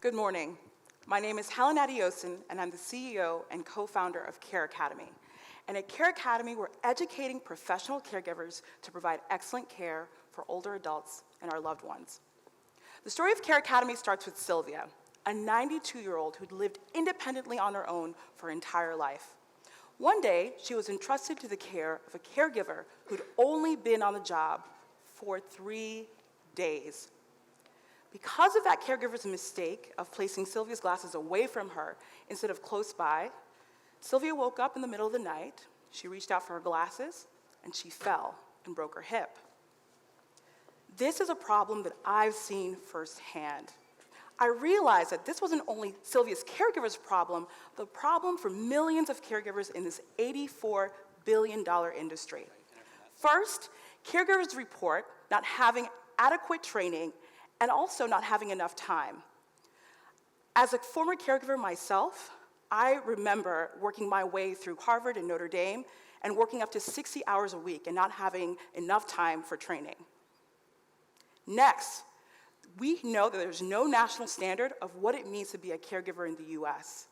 Good morning. My name is Helen Adeosun, and I'm the CEO and co-founder of CareAcademy. And at CareAcademy, we're educating professional caregivers to provide excellent care for older adults and our loved ones. The story of CareAcademy starts with Sylvia, a 92-year-old who'd lived independently on her own for her entire life. One day, she was entrusted to the care of a caregiver who'd only been on the job for 3 days. Because of that caregiver's mistake of placing Sylvia's glasses away from her instead of close by, Sylvia woke up in the middle of the night, she reached out for her glasses, and she fell and broke her hip. This is a problem that I've seen firsthand. I realized that this wasn't only Sylvia's caregiver's problem, the problem for millions of caregivers in this $84 billion industry. First, caregivers report not having adequate training and also not having enough time. As a former caregiver myself, I remember working my way through Harvard and Notre Dame and working up to 60 hours a week and not having enough time for training. Next, we know that there's no national standard of what it means to be a caregiver in the US.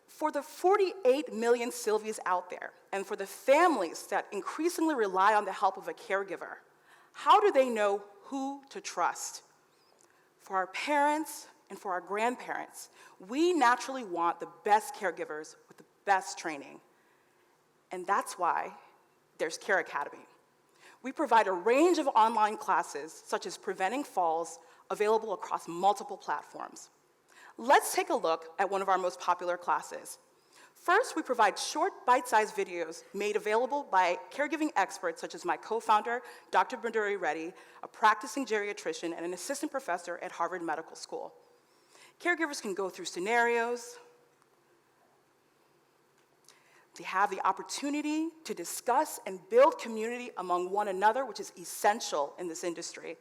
For the 48 million Sylvias out there, and for the families that increasingly rely on the help of a caregiver, how do they know who to trust? For our parents and for our grandparents, we naturally want the best caregivers with the best training. And that's why there's CareAcademy. We provide a range of online classes, such as Preventing Falls, available across multiple platforms. Let's take a look at one of our most popular classes. First, we provide short, bite-sized videos made available by caregiving experts such as my co-founder, Dr. Banduri Reddy, a practicing geriatrician and an assistant professor at Harvard Medical School. Caregivers can go through scenarios. They have the opportunity to discuss and build community among one another, which is essential in this industry.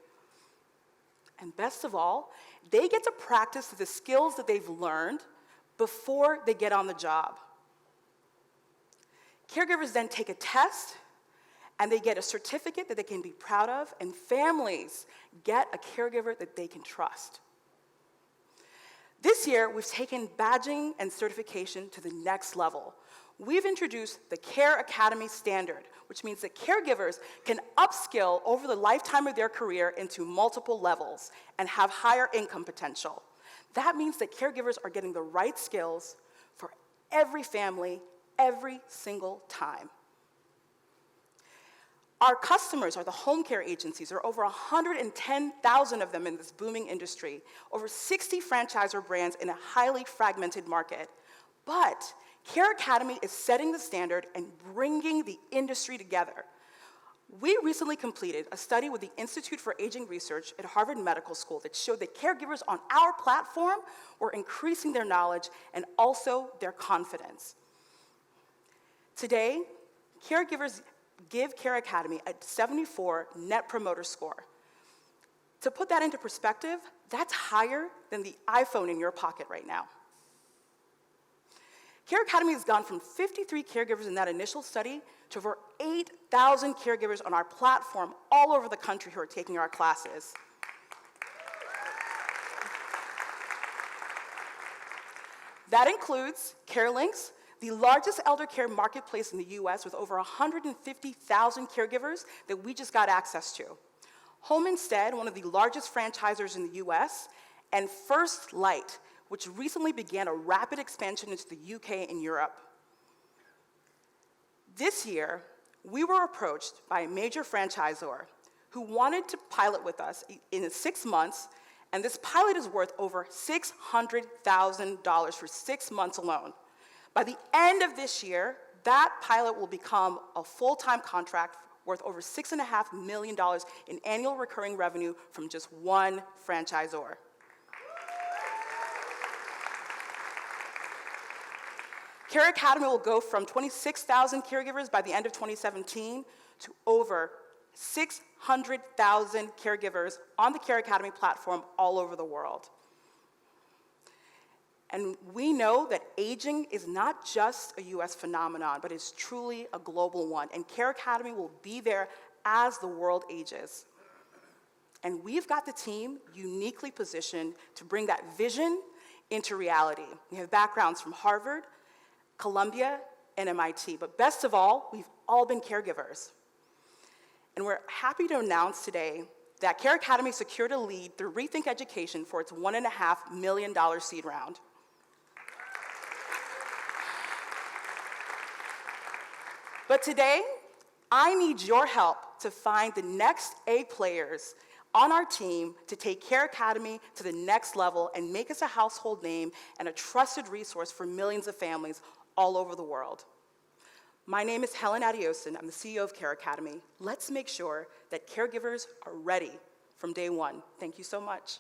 And best of all, they get to practice the skills that they've learned before they get on the job. Caregivers then take a test, and they get a certificate that they can be proud of, and families get a caregiver that they can trust. This year, we've taken badging and certification to the next level. We've introduced the CareAcademy standard, which means that caregivers can upskill over the lifetime of their career into multiple levels and have higher income potential. That means that caregivers are getting the right skills for every family, every single time. Our customers are the home care agencies. There are over 110,000 of them in this booming industry, over 60 franchisor brands in a highly fragmented market. But CareAcademy is setting the standard and bringing the industry together. We recently completed a study with the Institute for Aging Research at Harvard Medical School that showed that caregivers on our platform were increasing their knowledge and also their confidence. Today, caregivers give CareAcademy a 74 Net Promoter Score. To put that into perspective, that's higher than the iPhone in your pocket right now. CareAcademy has gone from 53 caregivers in that initial study to over 8,000 caregivers on our platform all over the country who are taking our classes. That includes CareLinks, the largest elder care marketplace in the US with over 150,000 caregivers that we just got access to. Home Instead, one of the largest franchisors in the US, and First Light, which recently began a rapid expansion into the UK and Europe. This year, we were approached by a major franchisor who wanted to pilot with us in 6 months, and this pilot is worth over $600,000 for 6 months alone. By the end of this year, that pilot will become a full-time contract worth over $6.5 million in annual recurring revenue from just one franchisor. CareAcademy will go from 26,000 caregivers by the end of 2017 to over 600,000 caregivers on the CareAcademy platform all over the world. And we know that aging is not just a US phenomenon, but it's truly a global one, and CareAcademy will be there as the world ages. And we've got the team uniquely positioned to bring that vision into reality. We have backgrounds from Harvard, Columbia, and MIT. But best of all, we've all been caregivers. And we're happy to announce today that CareAcademy secured a lead through Rethink Education for its $1.5 million seed round. But today, I need your help to find the next A players on our team to take CareAcademy to the next level and make us a household name and a trusted resource for millions of families all over the world. My name is Helen Adeosun. I'm the CEO of CareAcademy. Let's make sure that caregivers are ready from day one. Thank you so much.